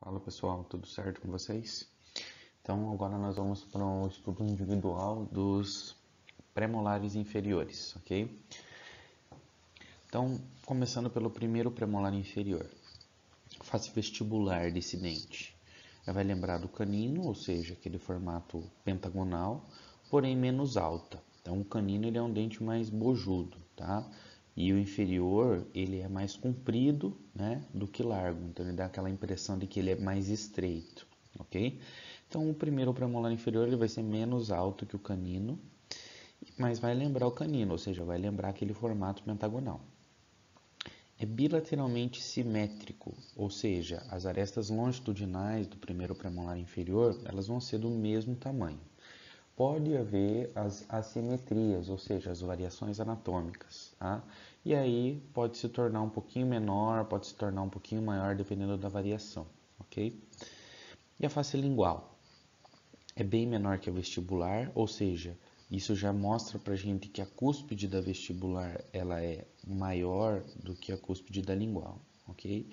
Fala pessoal, tudo certo com vocês? Então agora nós vamos para o estudo individual dos premolares inferiores, ok? Então, começando pelo primeiro premolar inferior, face vestibular descendente. Vai lembrar do canino, ou seja, aquele formato pentagonal, porém menos alta. Então o canino ele é um dente mais bojudo, tá? E o inferior ele é mais comprido, né, do que largo. Então ele dá aquela impressão de que ele é mais estreito, ok? Então o primeiro premolar inferior ele vai ser menos alto que o canino, mas vai lembrar o canino, ou seja, vai lembrar aquele formato pentagonal. É bilateralmente simétrico, ou seja, as arestas longitudinais do primeiro premolar inferior, elas vão ser do mesmo tamanho. Pode haver as assimetrias, ou seja, as variações anatômicas, tá? E aí pode se tornar um pouquinho menor, pode se tornar um pouquinho maior, dependendo da variação, ok? E a face lingual? É bem menor que a vestibular, ou seja, isso já mostra pra gente que a cúspide da vestibular ela é maior do que a cúspide da lingual, ok?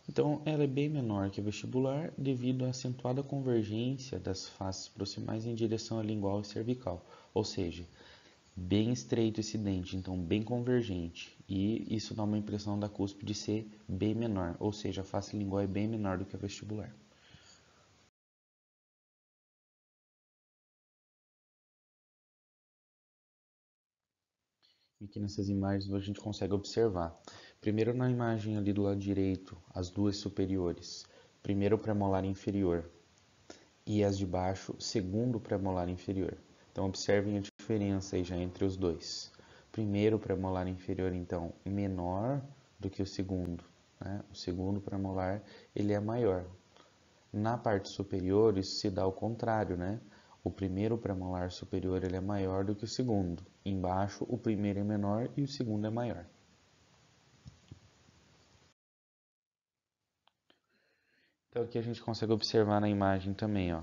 Então, ela é bem menor que a vestibular devido à acentuada convergência das faces proximais em direção à lingual e cervical, ou seja, bem estreito esse dente, então bem convergente, e isso dá uma impressão da cúspide ser bem menor, ou seja, a face lingual é bem menor do que a vestibular. E aqui nessas imagens a gente consegue observar. Primeiro na imagem ali do lado direito, as duas superiores. Primeiro o premolar inferior e as de baixo, segundo o premolar inferior. Então observem a diferença aí já entre os dois. Primeiro premolar inferior então menor do que o segundo, né? O segundo premolar ele é maior. Na parte superior isso se dá ao contrário, né? O primeiro premolar superior ele é maior do que o segundo. Embaixo, o primeiro é menor e o segundo é maior. Então aqui a gente consegue observar na imagem também, ó,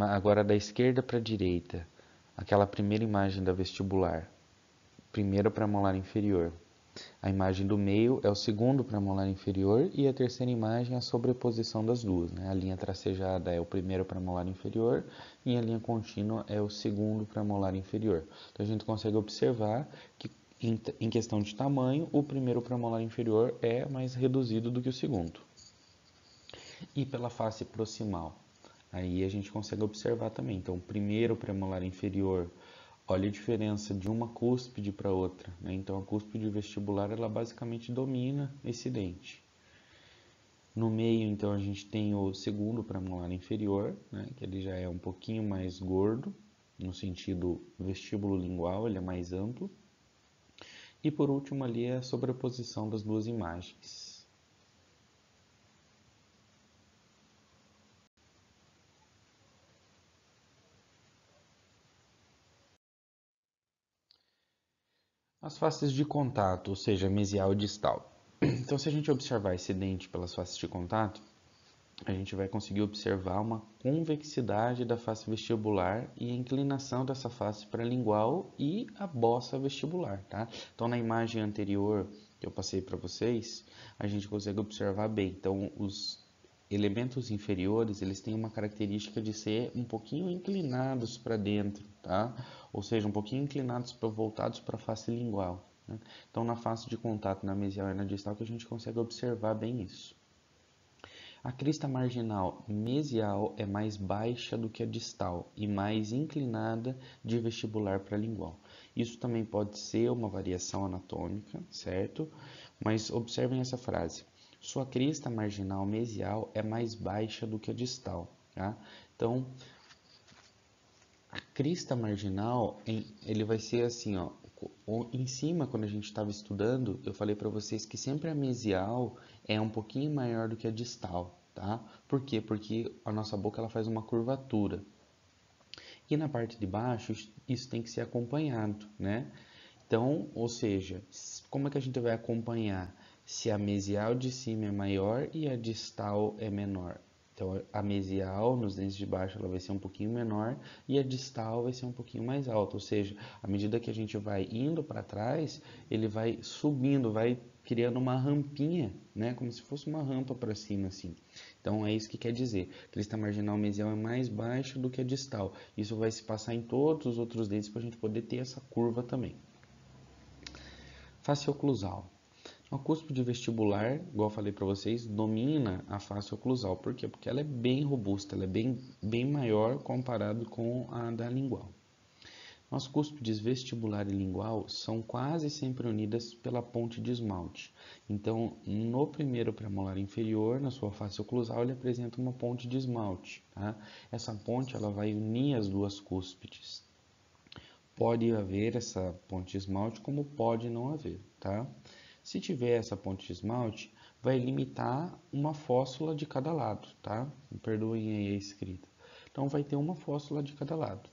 agora da esquerda para a direita, aquela primeira imagem da vestibular, primeiro premolar inferior. A imagem do meio é o segundo premolar inferior e a terceira imagem é a sobreposição das duas, né? A linha tracejada é o primeiro premolar inferior e a linha contínua é o segundo premolar inferior. Então a gente consegue observar que em questão de tamanho, o primeiro premolar inferior é mais reduzido do que o segundo. E pela face proximal, aí a gente consegue observar também. Então, o primeiro premolar inferior, olha a diferença de uma cúspide para outra, né? Então, a cúspide vestibular, ela basicamente domina esse dente. No meio, então, a gente tem o segundo premolar inferior, né? Que ele já é um pouquinho mais gordo, no sentido vestíbulo lingual, ele é mais amplo. E por último ali é a sobreposição das duas imagens. As faces de contato, ou seja, mesial e distal. Então, se a gente observar esse dente pelas faces de contato, a gente vai conseguir observar uma convexidade da face vestibular e a inclinação dessa face para a lingual e a bossa vestibular, tá? Então, na imagem anterior que eu passei para vocês, a gente consegue observar bem. Então, os elementos inferiores, eles têm uma característica de ser um pouquinho inclinados para dentro, tá? Ou seja, um pouquinho inclinados voltados para a face lingual, né? Então, na face de contato, na mesial e na distal, que a gente consegue observar bem isso. A crista marginal mesial é mais baixa do que a distal e mais inclinada de vestibular para lingual. Isso também pode ser uma variação anatômica, certo? Mas observem essa frase. Sua crista marginal mesial é mais baixa do que a distal, tá? Então, a crista marginal, ele vai ser assim, ó. Em cima, quando a gente estava estudando, eu falei para vocês que sempre a mesial é um pouquinho maior do que a distal, tá? Por quê? Porque a nossa boca ela faz uma curvatura. E na parte de baixo, isso tem que ser acompanhado, né? Então, ou seja, como é que a gente vai acompanhar se a mesial de cima é maior e a distal é menor? Então, a mesial nos dentes de baixo ela vai ser um pouquinho menor e a distal vai ser um pouquinho mais alta. Ou seja, à medida que a gente vai indo para trás, ele vai subindo, vai criando uma rampinha, né? Como se fosse uma rampa para cima, assim. Então, é isso que quer dizer. A crista marginal mesial é mais baixa do que a distal. Isso vai se passar em todos os outros dentes para a gente poder ter essa curva também. Face oclusal. A cúspide vestibular, igual eu falei para vocês, domina a face oclusal. Por quê? Porque ela é bem robusta, ela é bem maior comparado com a da lingual. As cúspides vestibular e lingual são quase sempre unidas pela ponte de esmalte. Então, no primeiro premolar inferior, na sua face oclusal, ele apresenta uma ponte de esmalte. Tá? Essa ponte ela vai unir as duas cúspides. Pode haver essa ponte de esmalte, como pode não haver. Tá? Se tiver essa ponte de esmalte, vai limitar uma fóssula de cada lado. Tá? Me perdoem aí a escrita. Então, vai ter uma fóssula de cada lado.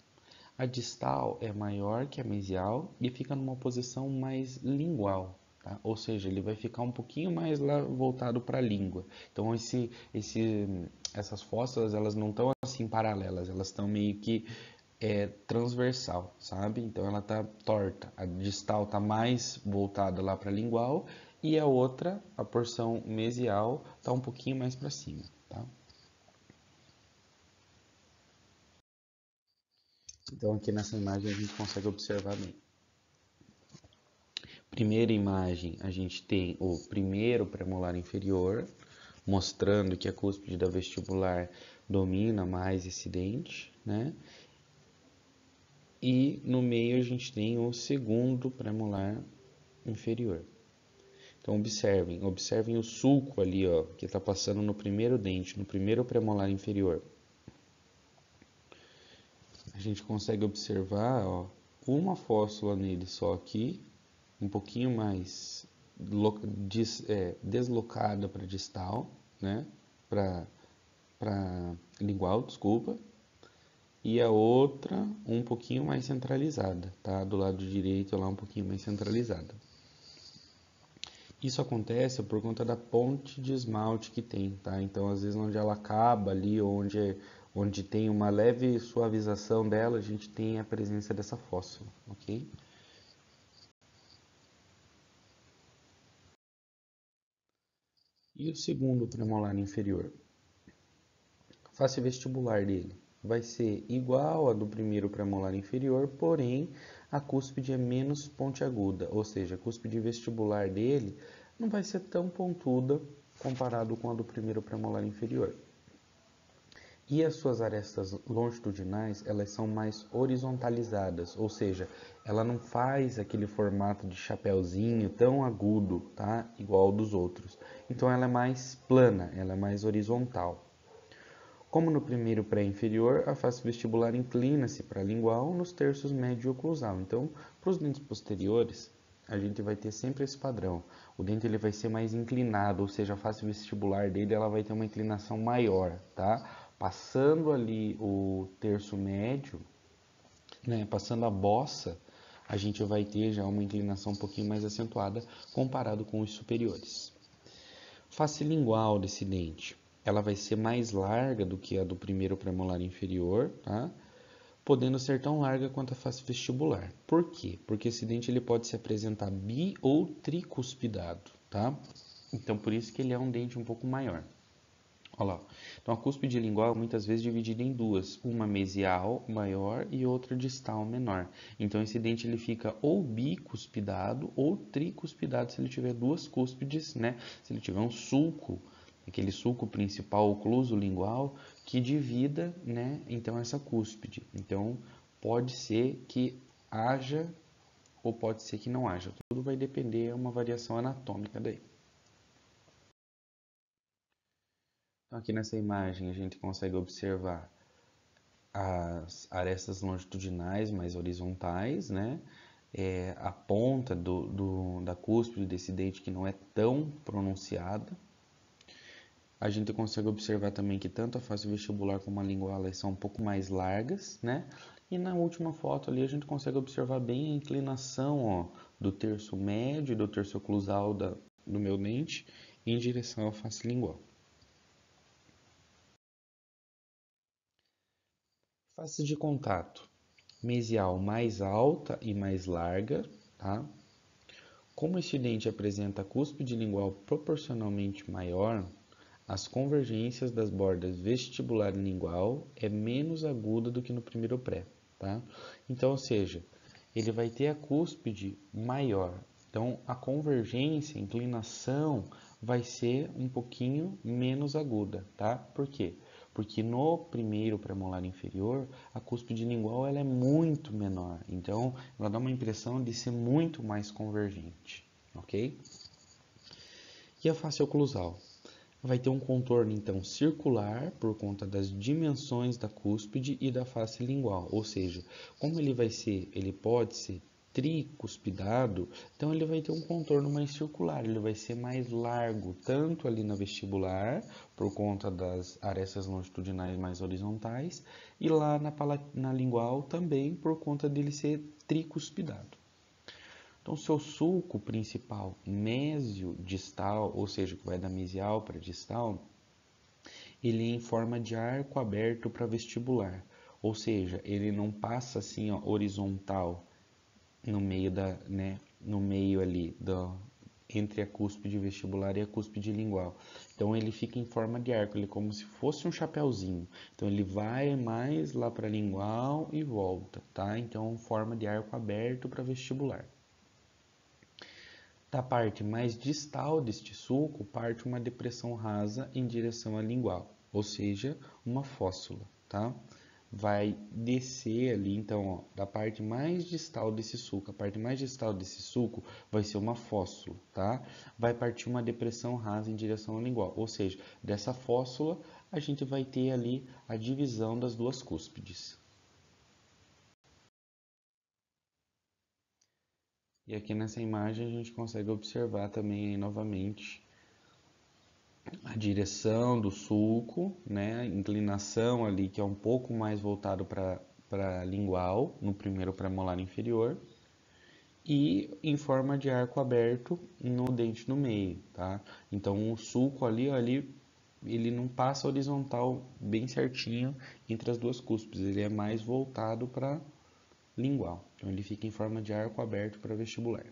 A distal é maior que a mesial e fica numa posição mais lingual, tá? Ou seja, ele vai ficar um pouquinho mais lá voltado para a língua. Então, essas fósseas elas não estão assim paralelas, elas estão meio que transversal, sabe? Então, ela está torta. A distal está mais voltada lá para a lingual e a outra, a porção mesial, está um pouquinho mais para cima, tá? Então, aqui nessa imagem a gente consegue observar bem. Primeira imagem, a gente tem o primeiro premolar inferior, mostrando que a cúspide da vestibular domina mais esse dente, né? E no meio a gente tem o segundo premolar inferior. Então observem o sulco ali, ó, que está passando no primeiro dente, no primeiro premolar inferior. A gente consegue observar, ó, uma fóssula nele só aqui, um pouquinho mais deslocada para distal, né? Para lingual, desculpa. E a outra um pouquinho mais centralizada, tá? Do lado direito lá um pouquinho mais centralizada. Isso acontece por conta da ponte de esmalte que tem, tá? Então, às vezes, onde ela acaba ali, onde tem uma leve suavização dela, a gente tem a presença dessa fóssula, ok? E o segundo premolar inferior? A face vestibular dele vai ser igual à do primeiro premolar inferior, porém a cúspide é menos pontiaguda, ou seja, a cúspide vestibular dele não vai ser tão pontuda comparado com a do primeiro premolar inferior. E as suas arestas longitudinais, elas são mais horizontalizadas, ou seja, ela não faz aquele formato de chapéuzinho tão agudo, tá? Igual ao dos outros. Então ela é mais plana, ela é mais horizontal. Como no primeiro pré-inferior, a face vestibular inclina-se para a lingual nos terços médio e oclusal. Então, para os dentes posteriores, a gente vai ter sempre esse padrão. O dente ele vai ser mais inclinado, ou seja, a face vestibular dele ela vai ter uma inclinação maior, tá? Passando ali o terço médio, né, passando a bossa, a gente vai ter já uma inclinação um pouquinho mais acentuada comparado com os superiores. Face lingual desse dente, ela vai ser mais larga do que a do primeiro premolar inferior, tá? Podendo ser tão larga quanto a face vestibular. Por quê? Porque esse dente ele pode se apresentar bi ou tricuspidado, tá? Então por isso que ele é um dente um pouco maior. Olha lá. Então a cúspide lingual é muitas vezes dividida em duas, uma mesial maior e outra distal menor. Então esse dente ele fica ou bicuspidado ou tricuspidado se ele tiver duas cúspides, né? Se ele tiver um sulco, aquele sulco principal ocluso lingual que divida, né? Então essa cúspide. Então pode ser que haja ou pode ser que não haja. Tudo vai depender, é uma variação anatômica daí. Então, aqui nessa imagem a gente consegue observar as arestas longitudinais mais horizontais, né? A ponta da cúspide desse dente que não é tão pronunciada. A gente consegue observar também que tanto a face vestibular como a lingual elas são um pouco mais largas, né? E na última foto ali a gente consegue observar bem a inclinação, ó, do terço médio e do terço oclusal do meu dente em direção à face lingual. Face de contato. Mesial mais alta e mais larga, tá? Como este dente apresenta a cúspide lingual proporcionalmente maior, as convergências das bordas vestibular e lingual é menos aguda do que no primeiro pré, tá? Então, ou seja, ele vai ter a cúspide maior. Então, a convergência, a inclinação vai ser um pouquinho menos aguda, tá? Por quê? Porque no primeiro premolar inferior, a cúspide lingual ela é muito menor. Então, ela dá uma impressão de ser muito mais convergente, ok? E a face oclusal? Vai ter um contorno, então, circular por conta das dimensões da cúspide e da face lingual. Ou seja, como ele pode ser tricuspidado, então ele vai ter um contorno mais circular, ele vai ser mais largo, tanto ali na vestibular, por conta das arestas longitudinais mais horizontais, e lá na lingual também, por conta dele ser tricuspidado. Então, seu sulco principal mesiodistal, ou seja, que vai da mesial para distal, ele é em forma de arco aberto para vestibular, ou seja, ele não passa assim, ó, horizontal no meio no meio ali entre a cúspide vestibular e a cúspide lingual. Então ele fica em forma de arco, ele é como se fosse um chapéuzinho. Então ele vai mais lá para lingual e volta, tá? Então forma de arco aberto para vestibular. Da parte mais distal deste sulco parte uma depressão rasa em direção à lingual, ou seja, uma fóssula, tá? Vai descer ali, então, ó, da parte mais distal desse sulco, a parte mais distal desse sulco vai ser uma fóssula, tá? Vai partir uma depressão rasa em direção à lingual, ou seja, dessa fóssula a gente vai ter ali a divisão das duas cúspides. E aqui nessa imagem a gente consegue observar também aí, novamente a direção do sulco, né? A inclinação ali que é um pouco mais voltado para lingual, no primeiro premolar inferior, e em forma de arco aberto no dente no meio, tá? Então o sulco ali, ó, ele não passa horizontal bem certinho entre as duas cúspides, ele é mais voltado para lingual. Então ele fica em forma de arco aberto para vestibular.